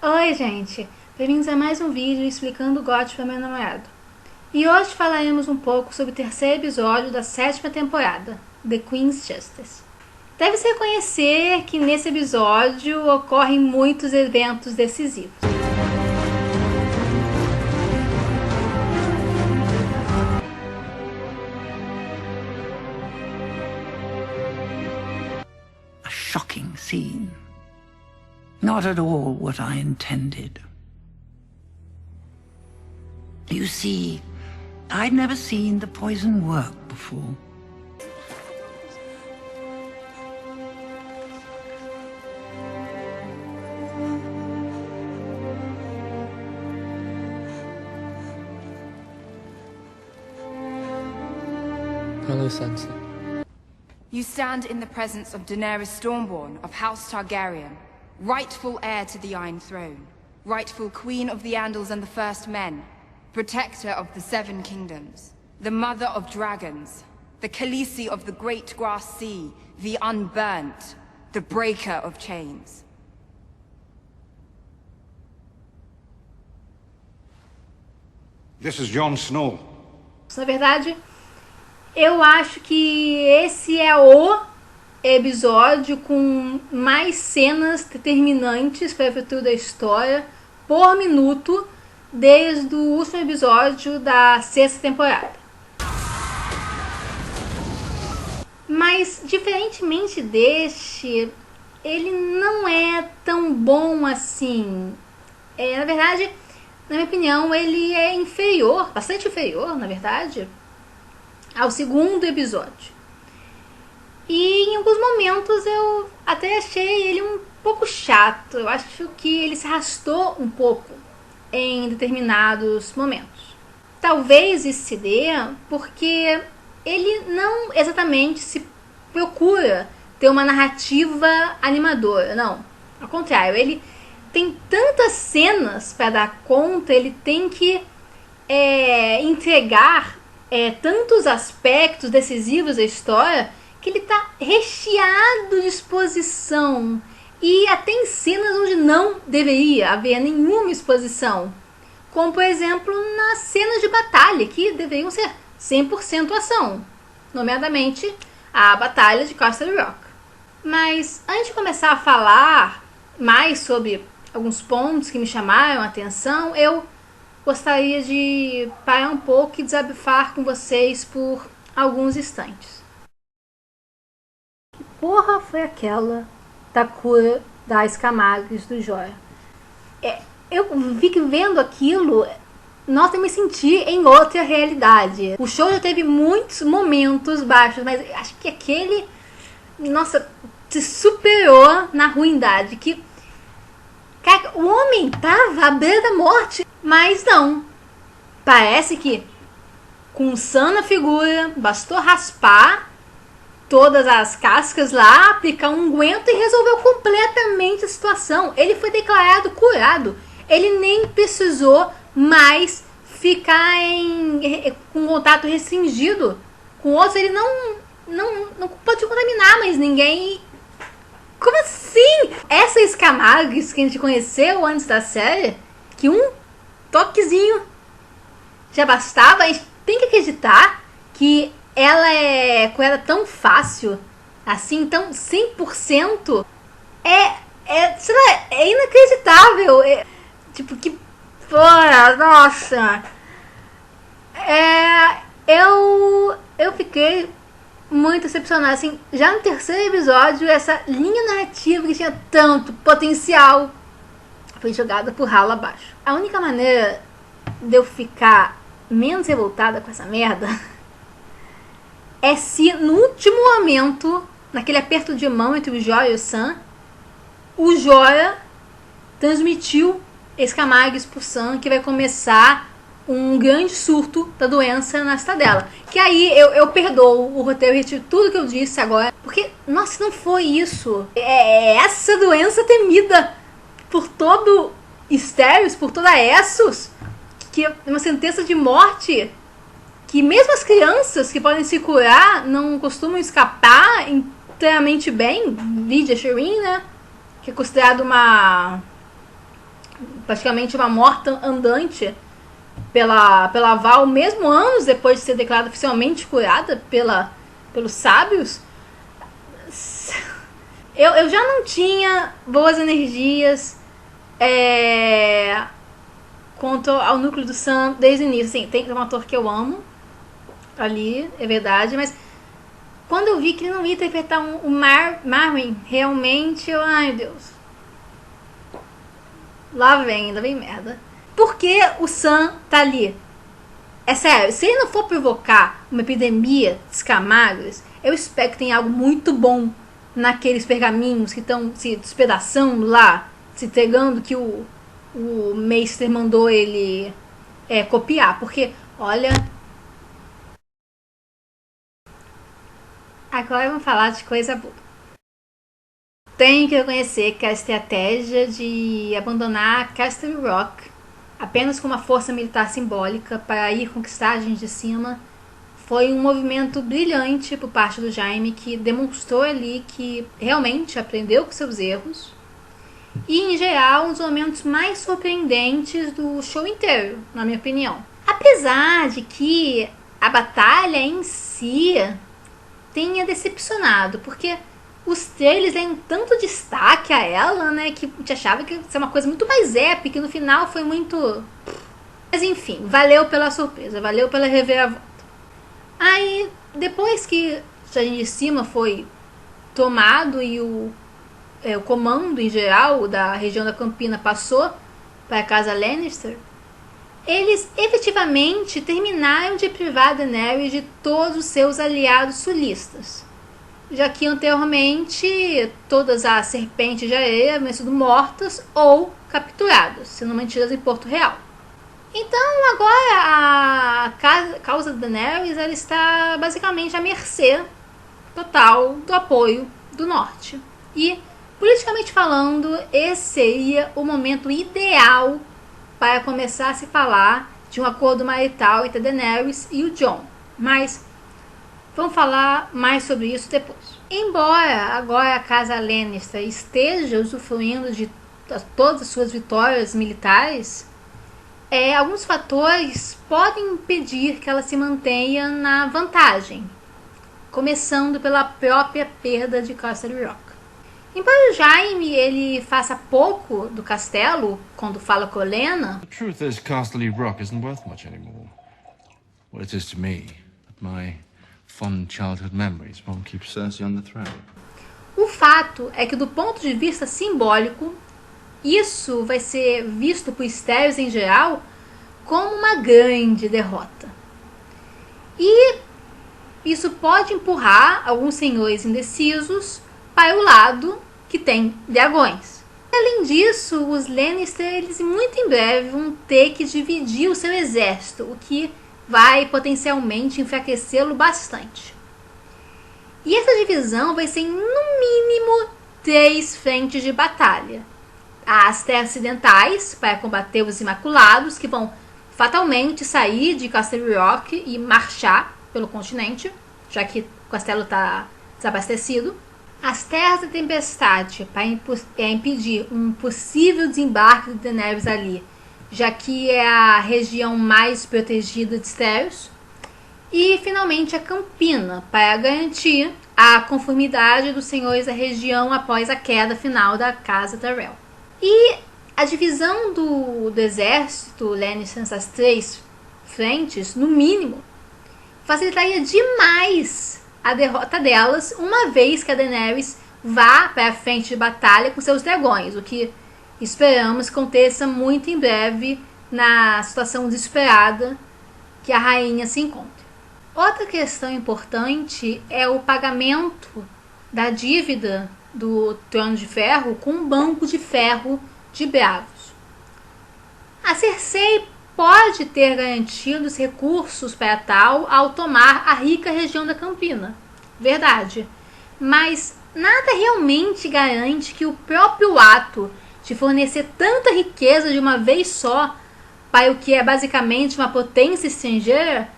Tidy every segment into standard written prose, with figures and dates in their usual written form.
Oi, gente! Bem-vindos a mais um vídeo explicando GOT para meu namorado. E hoje falaremos um pouco sobre o terceiro episódio da sétima temporada, The Queen's Justice. Deve-se reconhecer que nesse episódio ocorrem muitos eventos decisivos. A shocking scene. Not at all what I intended. You see, I'd never seen the poison work before. Hello, Sansa. You stand in the presence of Daenerys Stormborn of House Targaryen, rightful heir to the Iron Throne, rightful Queen of the Andals and the First Men, protector of the Seven Kingdoms, the Mother of Dragons, the Khaleesi of the Great Grass Sea, the Unburnt, the Breaker of Chains. This is Jon Snow. Na verdade, eu acho que esse é o episódio com mais cenas determinantes para o futuro da história por minuto desde o último episódio da sexta temporada. Mas, diferentemente deste, ele não é tão bom assim. Na verdade, na minha opinião, ele é inferior, bastante inferior, na verdade, ao segundo episódio. E em alguns momentos eu até achei ele um pouco chato. Eu acho que ele se arrastou um pouco em determinados momentos. Talvez isso se dê porque ele não exatamente se procura ter uma narrativa animadora, não. Ao contrário, ele tem tantas cenas para dar conta, ele tem que entregar tantos aspectos decisivos da história que ele tá recheado de exposição. E até em cenas onde não deveria haver nenhuma exposição. Como, por exemplo, nas cenas de batalha, que deveriam ser 100% ação. Nomeadamente, a Batalha de Castle Rock. Mas, antes de começar a falar mais sobre alguns pontos que me chamaram a atenção, eu gostaria de parar um pouco e desabafar com vocês por alguns instantes. Que porra foi aquela da cura das Camargas do Jorah? Eu fico vendo aquilo, nossa, eu me senti em outra realidade. O show já teve muitos momentos baixos, mas acho que aquele, nossa, se superou na ruindade. Que, cara, o homem tava à beira da morte, mas não. Parece que com Sam na figura, bastou raspar todas as cascas lá, aplicar um unguento e resolveu completamente a situação. Ele foi declarado curado. Ele nem precisou mais ficar com contato restringido com outros. Ele não pode contaminar mais ninguém. Como assim? Essas Camargas que a gente conheceu antes da série, que um toquezinho já bastava, a gente tem que acreditar que ela é curada tão fácil, assim, tão 100%, sei lá, é inacreditável. Tipo, que porra, nossa. Eu fiquei muito decepcionada, assim, já no terceiro episódio, essa linha narrativa que tinha tanto potencial foi jogada por ralo abaixo. A única maneira de eu ficar menos revoltada com essa merda é se no último momento, naquele aperto de mão entre o Jorah e o Sam, o Jorah transmitiu esse Camargas pro Sam, que vai começar um grande surto da doença na cidadela. Que aí eu perdoo o roteiro e retiro tudo que eu disse agora, porque, nossa, não foi isso. É essa doença temida por todo Esteros, por toda Essos, que é uma sentença de morte, que mesmo as crianças que podem se curar não costumam escapar inteiramente bem. Vide a Shireen, né? Que é considerado uma praticamente uma morta andante pela Val, mesmo anos depois de ser declarada oficialmente curada pelos sábios. Eu já não tinha boas energias quanto ao núcleo do Sam desde o início. Assim, tem um ator que eu amo ali, é verdade, mas quando eu vi que ele não ia interpretar o Marvin, realmente ai Deus, lá vem merda. Porque o Sam tá ali? É sério, se ele não for provocar uma epidemia de escamadas, eu espero que tenha algo muito bom naqueles pergaminhos que estão se despedaçando lá, se entregando que o Meister mandou ele copiar. Porque, olha... Agora vamos falar de coisa boa. Tenho que reconhecer que a estratégia de abandonar Castle Rock apenas com uma força militar simbólica para ir conquistar a gente de cima foi um movimento brilhante por parte do Jaime, que demonstrou ali que realmente aprendeu com seus erros e, em geral, um dos momentos mais surpreendentes do show inteiro, na minha opinião. Apesar de que a batalha em si tenha decepcionado, porque os trailers deram tanto destaque a ela, né, que a gente achava que ia ser uma coisa muito mais épica e no final foi muito... Mas enfim, valeu pela surpresa, valeu pela reviravolta. Aí, depois que o Jardim de Cima foi tomado e o comando em geral da região da Campina passou para a casa Lannister, eles efetivamente terminaram de privar Daenerys de todos os seus aliados sulistas, já que anteriormente todas as serpentes de areia haviam sido mortas ou capturadas, sendo mantidas em Porto Real. Então agora a causa da Daenerys ela está basicamente à mercê total do apoio do Norte. E, politicamente falando, esse seria o momento ideal para começar a se falar de um acordo marital entre a Daenerys e o Jon. Mas vamos falar mais sobre isso depois. Embora agora a casa Lannister esteja usufruindo de todas as suas vitórias militares, alguns fatores podem impedir que ela se mantenha na vantagem, começando pela própria perda de Castle Rock. Embora o Jaime ele faça pouco do castelo quando fala com Olenna, The truth is, Castle Rock isn't worth much anymore. What it is to me, but my fond childhood memories won't keep Cersei on the throne. O fato é que, do ponto de vista simbólico, isso vai ser visto por Styles em geral como uma grande derrota. E isso pode empurrar alguns senhores indecisos para o lado que tem dragões. Além disso, os Lannister eles muito em breve vão ter que dividir o seu exército, o que vai potencialmente enfraquecê-lo bastante. E essa divisão vai ser em, no mínimo, 3 frentes de batalha. As terras ocidentais, para combater os Imaculados, que vão fatalmente sair de Castle Rock e marchar pelo continente, já que o castelo está desabastecido. As terras da tempestade, para impedir um possível desembarque de Daenerys ali, já que é a região mais protegida de Styles. E, finalmente, a Campina, para garantir a conformidade dos senhores da região após a queda final da Casa Tyrell. E a divisão do exército Lannister nessas 3 frentes, no mínimo, facilitaria demais a derrota delas, uma vez que a Daenerys vá para a frente de batalha com seus dragões, o que esperamos que aconteça muito em breve na situação desesperada que a rainha se encontra. Outra questão importante é o pagamento da dívida do Trono de Ferro com um banco de ferro de Bravos. A Cersei pode ter garantido os recursos para tal ao tomar a rica região da Campina, verdade, mas nada realmente garante que o próprio ato de fornecer tanta riqueza de uma vez só para o que é basicamente uma potência estrangeira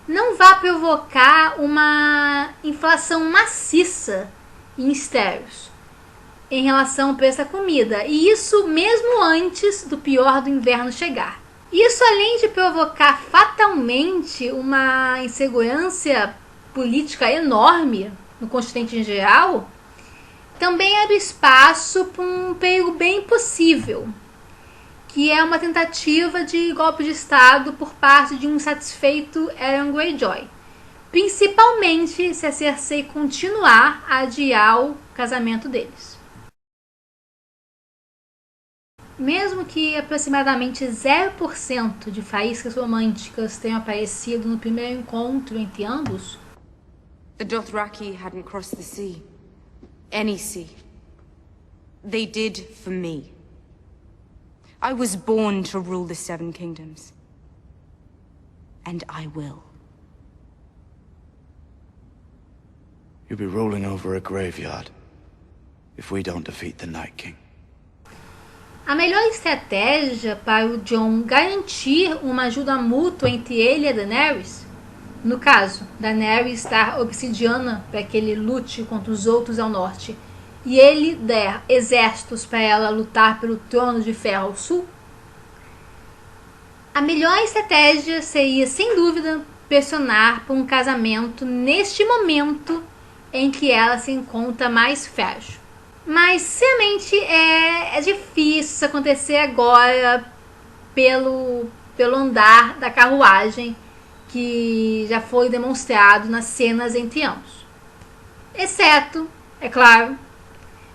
não vá provocar uma inflação maciça em Styles. em relação ao preço da comida, e isso mesmo antes do pior do inverno chegar. Isso, além de provocar fatalmente uma insegurança política enorme no continente em geral, também abre espaço para um perigo bem possível, que é uma tentativa de golpe de Estado por parte de um insatisfeito Aeron Greyjoy, principalmente se a Cersei continuar a adiar o casamento deles. Mesmo que aproximadamente 0% de faíscas românticas tenham aparecido no primeiro encontro entre ambos, The Dothraki hadn't crossed the sea. Any sea. They did for me. I was born to rule the Seven Kingdoms. And I will. You'll be rolling over a graveyard if we don't defeat the Night King. a melhor estratégia para o Jon garantir uma ajuda mútua entre ele e a Daenerys, no caso, Daenerys estar obsidiana para que ele lute contra os outros ao norte, e ele der exércitos para ela lutar pelo trono de ferro ao sul, a melhor estratégia seria, sem dúvida, pressionar por um casamento neste momento em que ela se encontra mais frágil. Mas, sinceramente, é difícil isso acontecer agora pelo andar da carruagem que já foi demonstrado nas cenas entre ambos. Exceto, é claro,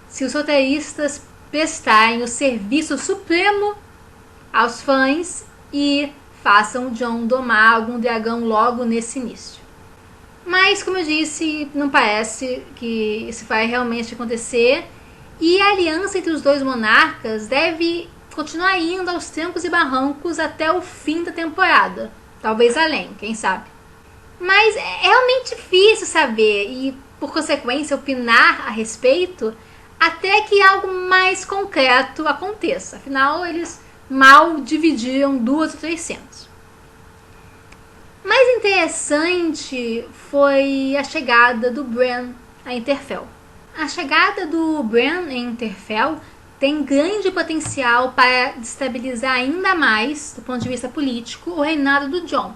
se os roteiristas prestarem o serviço supremo aos fãs e façam o Jon domar algum dragão logo nesse início. Mas, como eu disse, não parece que isso vai realmente acontecer, e a aliança entre os dois monarcas deve continuar indo aos trancos e barrancos até o fim da temporada. Talvez além, quem sabe. Mas é realmente difícil saber e, por consequência, opinar a respeito até que algo mais concreto aconteça. Afinal, eles mal dividiram 2 ou 3 cenas. Mais interessante foi a chegada do Bran a Winterfell. A chegada do Bran em Winterfell tem grande potencial para destabilizar ainda mais, do ponto de vista político, o reinado do Jon.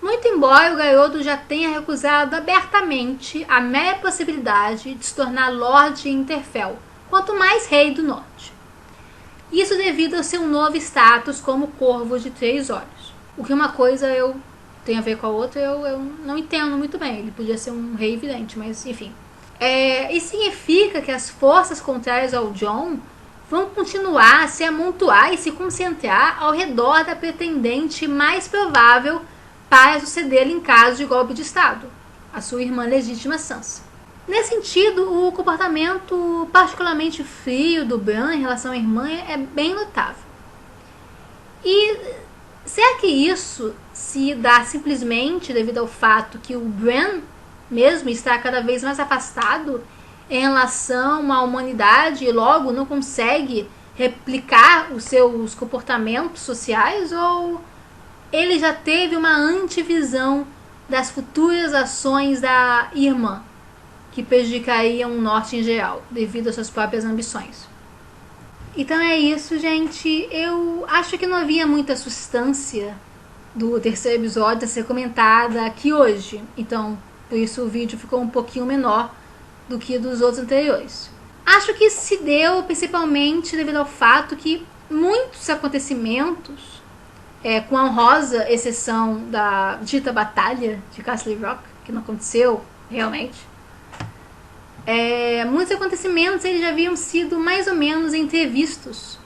Muito embora o garoto já tenha recusado abertamente a mera possibilidade de se tornar Lorde em Winterfell, quanto mais Rei do Norte. Isso devido ao seu novo status como Corvo de 3 olhos. O que uma coisa tem a ver com a outra, eu não entendo muito bem. Ele podia ser um rei evidente, mas enfim. Isso significa que as forças contrárias ao Jon vão continuar a se amontoar e se concentrar ao redor da pretendente mais provável para sucedê-lo em caso de golpe de Estado, a sua irmã legítima Sansa. Nesse sentido, o comportamento particularmente frio do Bran em relação à irmã é bem notável. E será que isso se dá simplesmente devido ao fato que o Bran mesmo está cada vez mais afastado em relação à humanidade e logo não consegue replicar os seus comportamentos sociais? Ou ele já teve uma antevisão das futuras ações da irmã que prejudicariam o norte em geral devido às suas próprias ambições? Então é isso, gente. Eu acho que não havia muita substância do terceiro episódio a ser comentada aqui hoje, então por isso o vídeo ficou um pouquinho menor do que dos outros anteriores. Acho que se deu principalmente devido ao fato que muitos acontecimentos, com a honrosa exceção da dita batalha de Castle Rock, que não aconteceu realmente, muitos acontecimentos eles já haviam sido mais ou menos entrevistos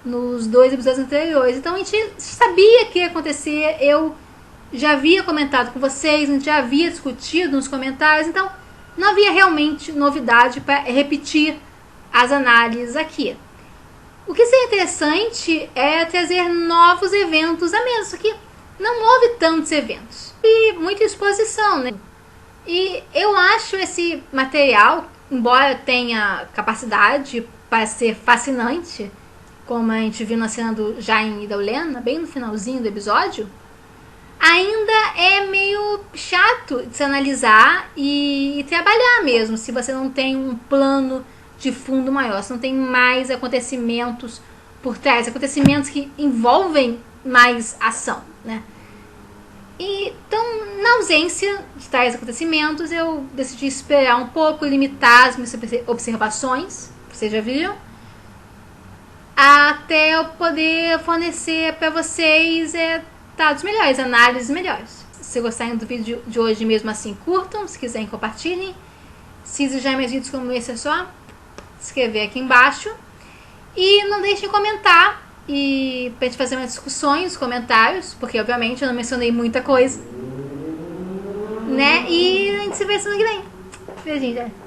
nos 2 episódios anteriores. Então a gente sabia que ia acontecer, eu já havia comentado com vocês, a gente já havia discutido nos comentários, então não havia realmente novidade para repetir as análises aqui. O que seria interessante é trazer novos eventos à mesa, só que não houve tantos eventos e muita exposição, né? E eu acho esse material, embora tenha capacidade para ser fascinante, como a gente viu na cena do Jaime e da Olenna, bem no finalzinho do episódio, ainda é meio chato de se analisar e trabalhar mesmo, se você não tem um plano de fundo maior, se não tem mais acontecimentos por trás, acontecimentos que envolvem mais ação, né? E, então, na ausência de tais acontecimentos, eu decidi esperar um pouco, limitar as minhas observações, vocês já viram, até eu poder fornecer para vocês dados melhores, análises melhores. Se gostarem do vídeo de hoje, mesmo assim, curtam, se quiserem, compartilhem. Se desejarem mais vídeos como esse, é só escrever aqui embaixo. E não deixem de comentar e pra gente fazer umas discussões, comentários, porque obviamente eu não mencionei muita coisa, né? E a gente se vê semana que vem. Beijinho, gente.